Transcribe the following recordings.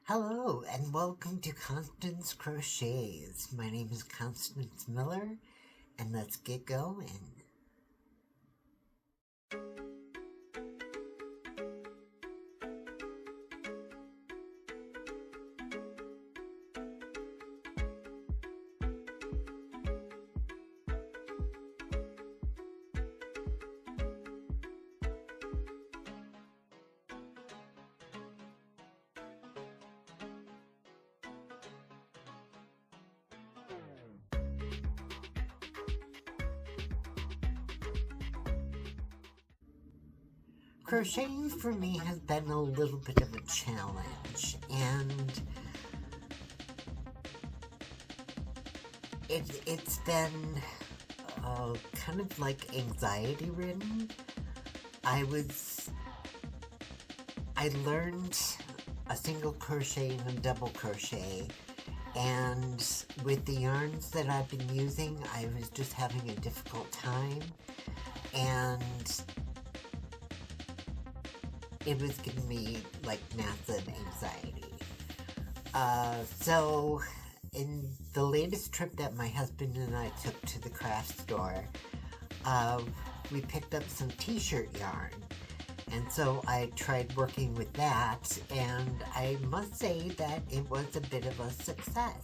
Hello and welcome to Constance Crochets. My name is Constance Miller and let's get going. Crocheting for me has been a little bit of a challenge, and it's been kind of like anxiety ridden. I learned a single crochet and a double crochet, and with the yarns that I've been using, I was just having a difficult time, and it was giving me like massive anxiety. So in the latest trip that my husband and I took to the craft store, we picked up some t-shirt yarn. And so I tried working with that, and I must say that it was a bit of a success.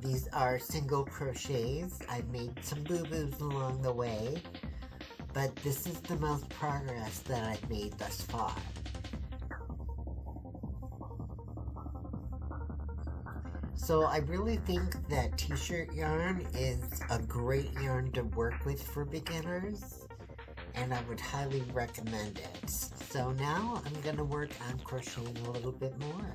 These are single crochets. I made some boo-boos along the way, but this is the most progress that I've made thus far. So I really think that t-shirt yarn is a great yarn to work with for beginners, and I would highly recommend it. So now I'm going to work on crocheting a little bit more.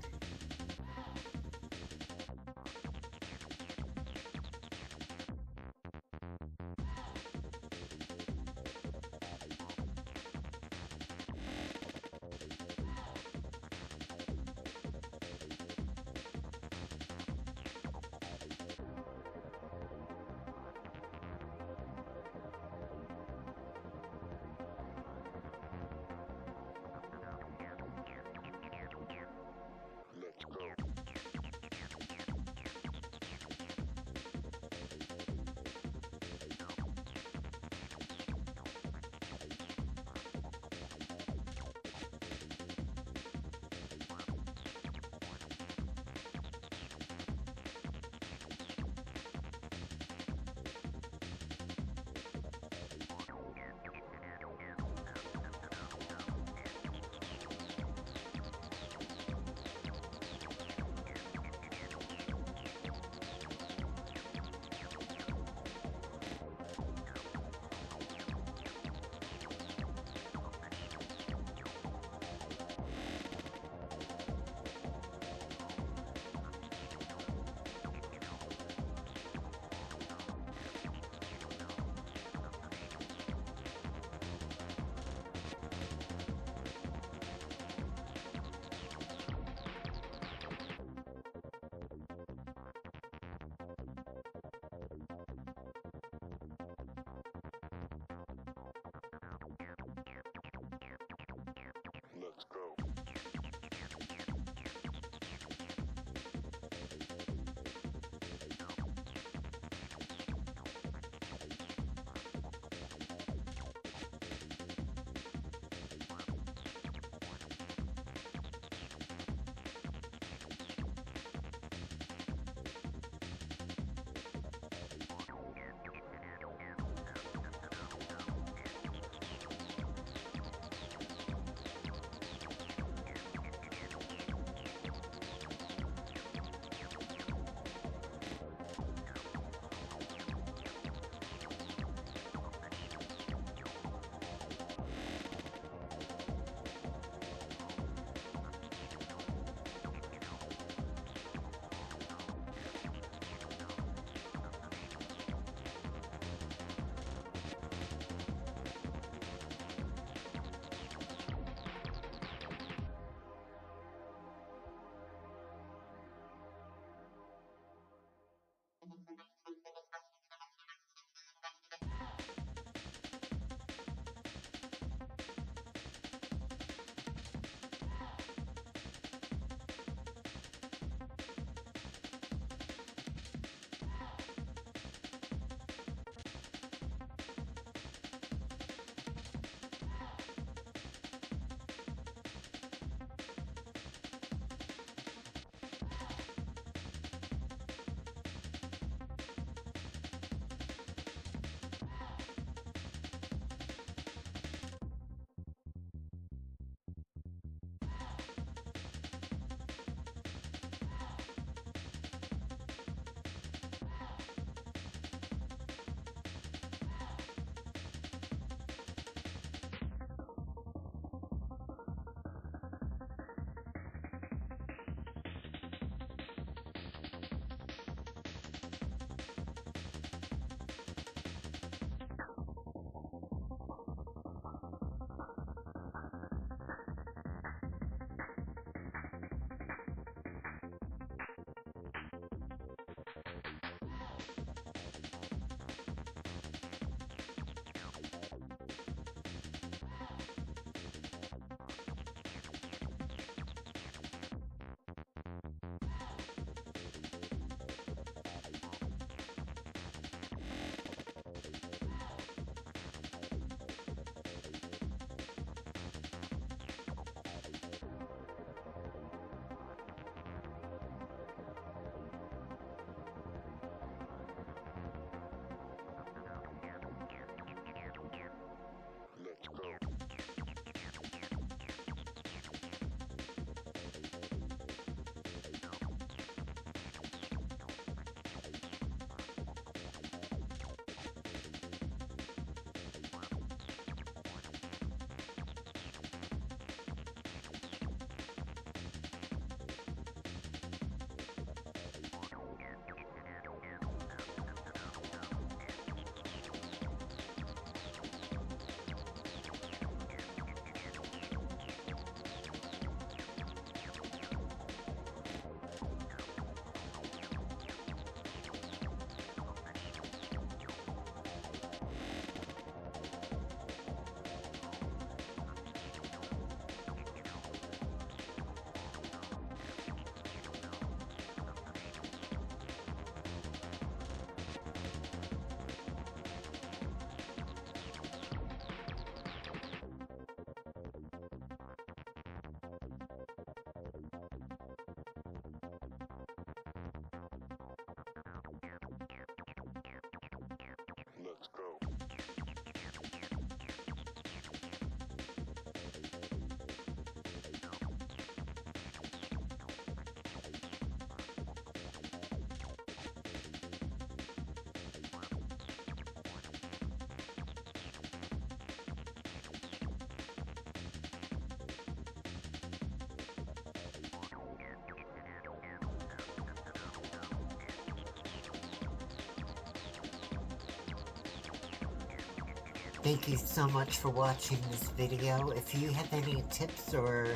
Thank you so much for watching this video. If you have any tips or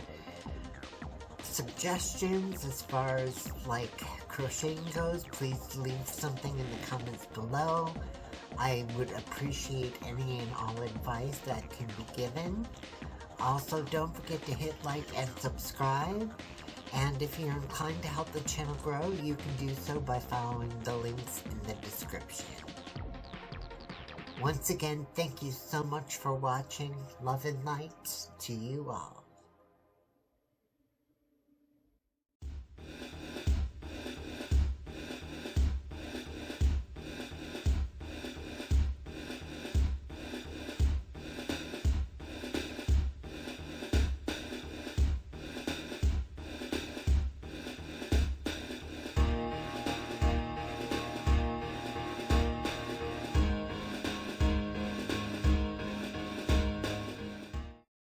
suggestions as far as like crocheting goes, please leave something in the comments below. I would appreciate any and all advice that can be given. Also, don't forget to hit like and subscribe. And if you're inclined to help the channel grow, you can do so by following the links in the description. Once again, thank you so much for watching. Love and light to you all.